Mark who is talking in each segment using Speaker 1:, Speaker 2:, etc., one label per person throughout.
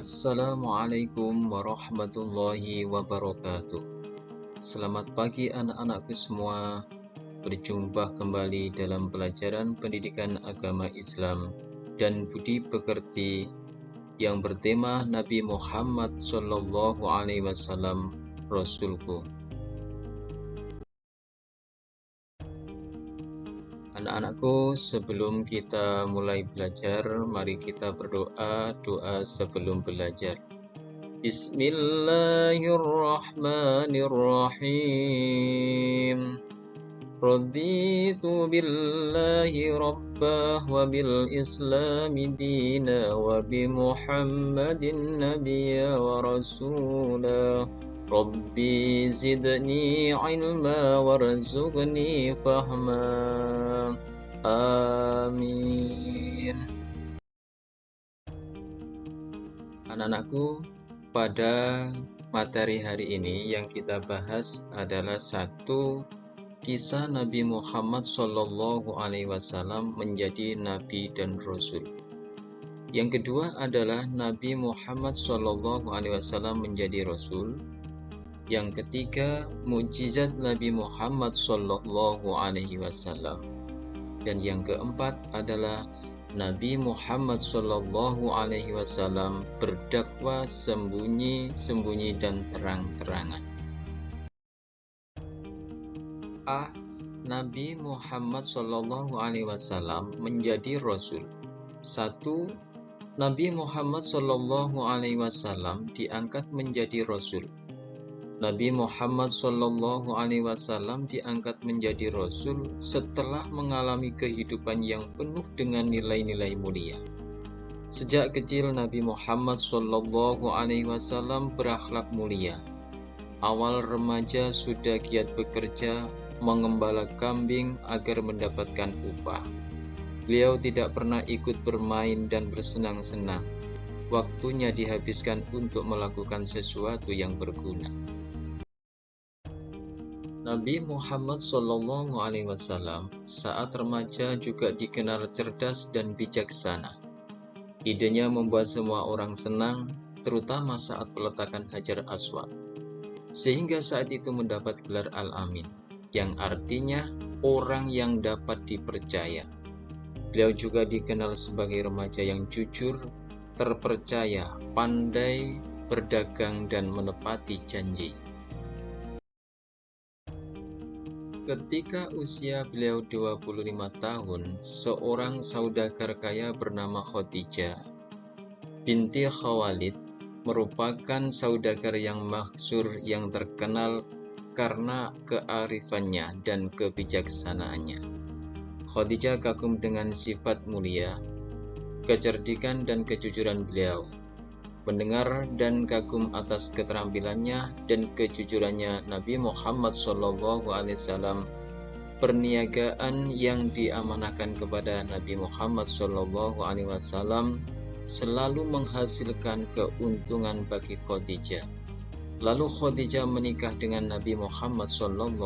Speaker 1: Assalamualaikum warahmatullahi wabarakatuh. Selamat pagi anak-anakku semua. Berjumpa kembali dalam pelajaran pendidikan agama Islam dan budi pekerti yang bertema Nabi Muhammad SAW, Rasulku. Anak-anakku, sebelum kita mulai belajar, mari kita berdoa, doa sebelum belajar. Bismillahirrahmanirrahim. Raditu billahi rabbah wa bil islami dina wa bi Muhammadin nabiyya wa rasulah. Rabbi zidni ilma warzuqni fahma. Amin. Anak-anakku, pada materi hari ini yang kita bahas adalah satu kisah Nabi Muhammad SAW menjadi Nabi dan Rasul. Yang kedua adalah Nabi Muhammad SAW menjadi Rasul. Yang ketiga, mukjizat Nabi Muhammad SAW. Dan yang keempat adalah Nabi Muhammad SAW berdakwah sembunyi-sembunyi dan terang-terangan. A. Nabi Muhammad SAW menjadi Rasul. 1. Nabi Muhammad SAW diangkat menjadi Rasul. Nabi Muhammad SAW diangkat menjadi Rasul setelah mengalami kehidupan yang penuh dengan nilai-nilai mulia. Sejak kecil Nabi Muhammad SAW berakhlak mulia. Awal remaja sudah giat bekerja, mengembala kambing agar mendapatkan upah. Beliau tidak pernah ikut bermain dan bersenang-senang. Waktunya dihabiskan untuk melakukan sesuatu yang berguna. Nabi Muhammad SAW saat remaja juga dikenal cerdas dan bijaksana. Idenya membuat semua orang senang, terutama saat peletakan Hajar Aswad, sehingga saat itu mendapat gelar Al-Amin, yang artinya orang yang dapat dipercaya. Beliau juga dikenal sebagai remaja yang jujur, terpercaya, pandai berdagang dan menepati janji. Ketika usia beliau 25 tahun, seorang saudagar kaya bernama Khadijah binti Khawalid merupakan saudagar yang masyhur yang terkenal karena kearifannya dan kebijaksanaannya. Khadijah kagum dengan sifat mulia, kecerdikan dan kejujuran beliau. Mendengar dan kagum atas keterampilannya dan kejujurannya Nabi Muhammad SAW, perniagaan yang diamanahkan kepada Nabi Muhammad SAW selalu menghasilkan keuntungan bagi Khadijah. Lalu Khadijah menikah dengan Nabi Muhammad SAW.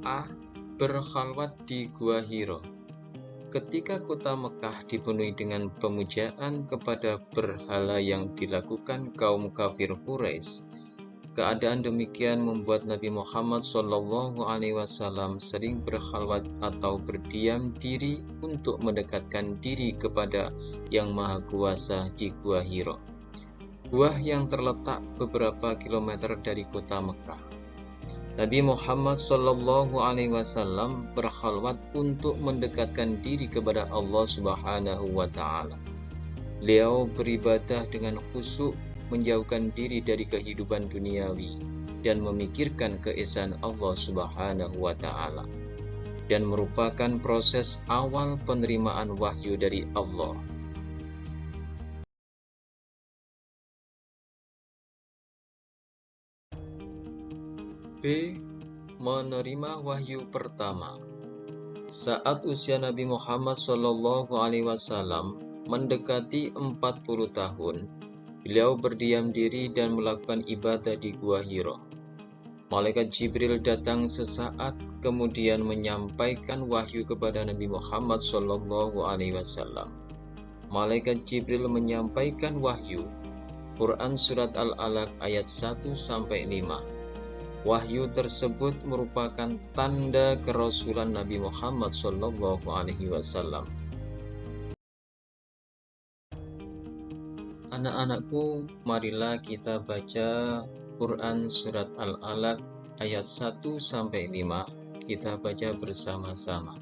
Speaker 1: A. Berkhalwat di Gua Hiro. Ketika kota Mekah dipenuhi dengan pemujaan kepada berhala yang dilakukan kaum kafir Quraisy, keadaan demikian membuat Nabi Muhammad SAW sering berkhalwat atau berdiam diri untuk mendekatkan diri kepada Yang Maha Kuasa di Gua Hiro, gua yang terletak beberapa kilometer dari kota Mekah. Nabi Muhammad SAW berkhalwat untuk mendekatkan diri kepada Allah Subhanahu wa Ta'ala. Beliau beribadah dengan khusyuk, menjauhkan diri dari kehidupan duniawi dan memikirkan keesaan Allah Subhanahu wa Ta'ala, dan merupakan proses awal penerimaan wahyu dari Allah. B. Menerima wahyu pertama. Saat usia Nabi Muhammad SAW mendekati 40 tahun, beliau berdiam diri dan melakukan ibadah di Gua Hiro. Malaikat Jibril datang sesaat, kemudian menyampaikan wahyu kepada Nabi Muhammad SAW. Malaikat Jibril menyampaikan wahyu, Quran Surat Al-Alaq ayat 1-5. Wahyu tersebut merupakan tanda kerasulan Nabi Muhammad SAW. Anak-anakku, marilah kita baca Quran Surat Al-Alaq ayat 1-5. Kita baca bersama-sama.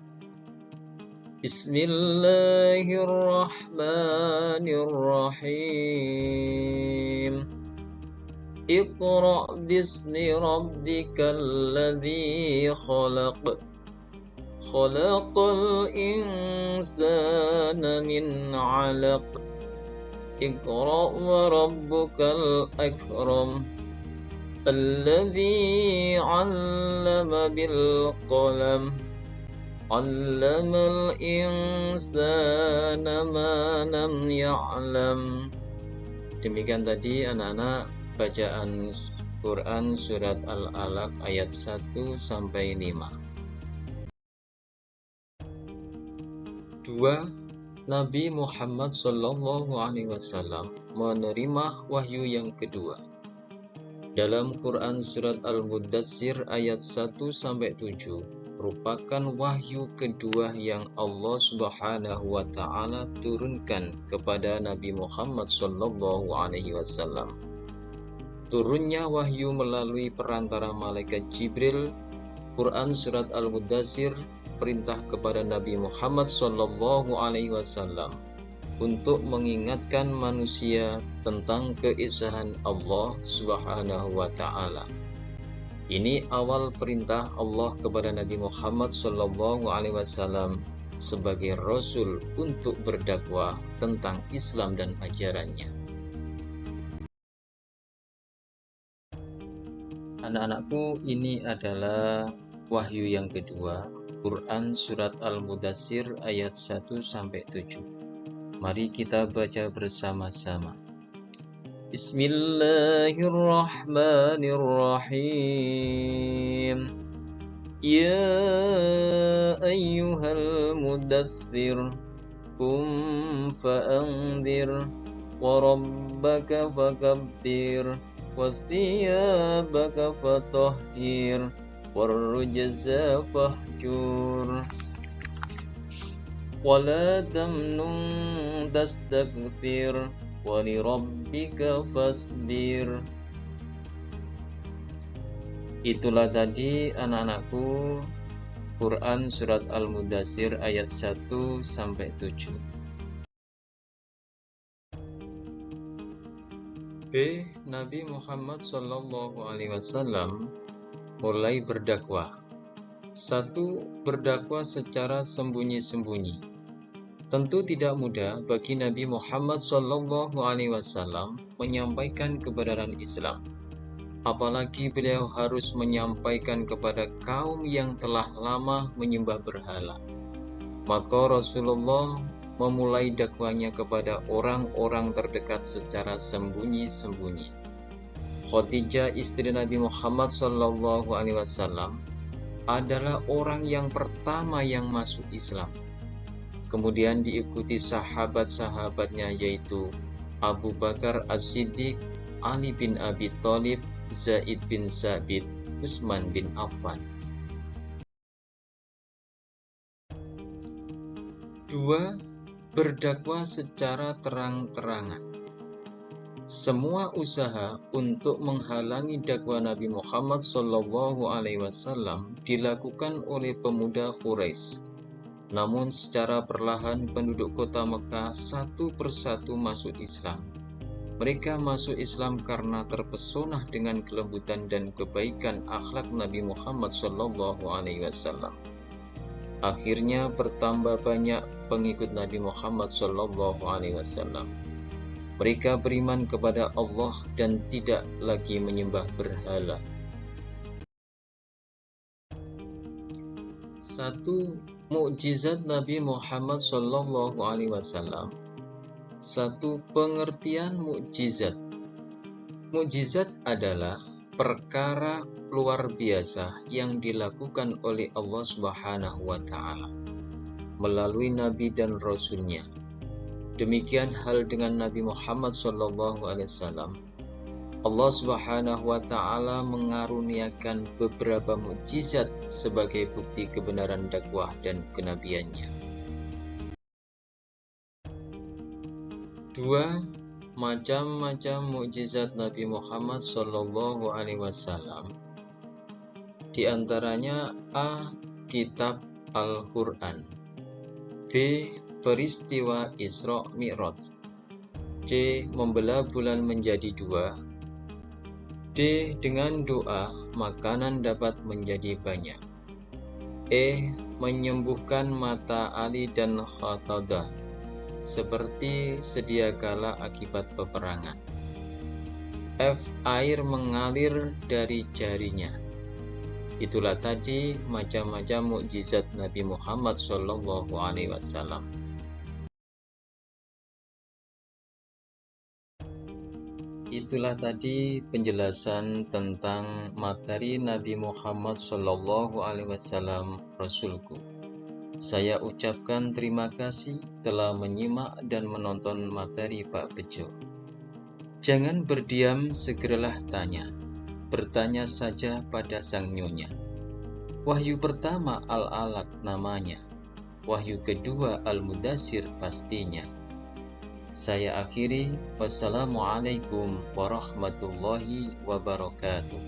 Speaker 1: Bismillahirrahmanirrahim. Iqra' bismi rabbikal ladzi khalaq. Khalaqal insana min 'alaq. Iqra' wa rabbukal akram. Alladzi 'allama bil qalam. 'Allamal insana ma lam ya'lam. Demikian tadi anak-anak bacaan Quran Surat Al-Alaq ayat 1-5. 2. Nabi Muhammad SAW menerima wahyu yang kedua. Dalam Quran Surat Al-Muddatsir ayat 1-7 merupakan wahyu kedua yang Allah Subhanahu wa Ta'ala turunkan kepada Nabi Muhammad SAW. Turunnya wahyu melalui perantara malaikat Jibril. Quran Surat Al-Muddatsir perintah kepada Nabi Muhammad SAW untuk mengingatkan manusia tentang keesaan Allah Subhanahu wa Ta'ala. Ini awal perintah Allah kepada Nabi Muhammad SAW sebagai Rasul untuk berdakwah tentang Islam dan ajarannya. Anak-anakku, ini adalah wahyu yang kedua, Quran Surat Al-Muddatsir ayat 1-7. Mari kita baca bersama-sama. Bismillahirrahmanirrahim. Ya ayyuhal muddatsir, qum fa'anzir, wa rabbaka fakabbir, wa thiyabaka fatahhir, warrujza fahjur, wala tamnun tastakthir, walirabbika fasbir. Itulah tadi anak-anakku Quran Surat Al-Muddatsir ayat 1-7. B. Nabi Muhammad SAW mulai berdakwah. 1. Berdakwah secara sembunyi-sembunyi. Tentu tidak mudah bagi Nabi Muhammad SAW menyampaikan kebenaran Islam. Apalagi beliau harus menyampaikan kepada kaum yang telah lama menyembah berhala. Maka Rasulullah memulai dakwahnya kepada orang-orang terdekat secara sembunyi-sembunyi. Khadijah, istri Nabi Muhammad SAW, adalah orang yang pertama yang masuk Islam. Kemudian diikuti sahabat-sahabatnya, yaitu Abu Bakar As-Siddiq, Ali bin Abi Thalib, Zaid bin Sabit, Utsman bin Affan. 2. Berdakwah secara terang-terangan. Semua usaha untuk menghalangi dakwah Nabi Muhammad SAW dilakukan oleh pemuda Quraisy. Namun secara perlahan penduduk kota Mekah satu persatu masuk Islam. Mereka masuk Islam karena terpesona dengan kelembutan dan kebaikan akhlak Nabi Muhammad SAW. Akhirnya bertambah banyak pengikut Nabi Muhammad SAW. Mereka beriman kepada Allah dan tidak lagi menyembah berhala. 1. Mukjizat Nabi Muhammad SAW. 1. Pengertian mukjizat. Mukjizat adalah perkara luar biasa yang dilakukan oleh Allah Subhanahu wa Ta'ala melalui Nabi dan Rasul-Nya. Demikian hal dengan Nabi Muhammad SAW. Allah Subhanahu wa Ta'ala mengaruniakan beberapa mukjizat sebagai bukti kebenaran dakwah dan kenabiannya. 2. Macam-macam mukjizat Nabi Muhammad SAW. Di antaranya A. Kitab Al-Quran, B. Peristiwa Isra Mi'raj, C. Membelah bulan menjadi dua, D. Dengan doa makanan dapat menjadi banyak, E. Menyembuhkan mata Ali dan Khatadah seperti sedia kala akibat peperangan, F. Air mengalir dari jarinya. Itulah tadi macam-macam mukjizat Nabi Muhammad SAW. Itulah tadi penjelasan tentang materi Nabi Muhammad SAW, Rasulku. Saya ucapkan terima kasih telah menyimak dan menonton materi Pak Bejo. Jangan berdiam, segeralah tanya. Bertanya saja pada sang nyonya. Wahyu pertama Al-Alaq namanya, wahyu kedua Al-Mudassir pastinya. Saya akhiri, wassalamualaikum warahmatullahi wabarakatuh.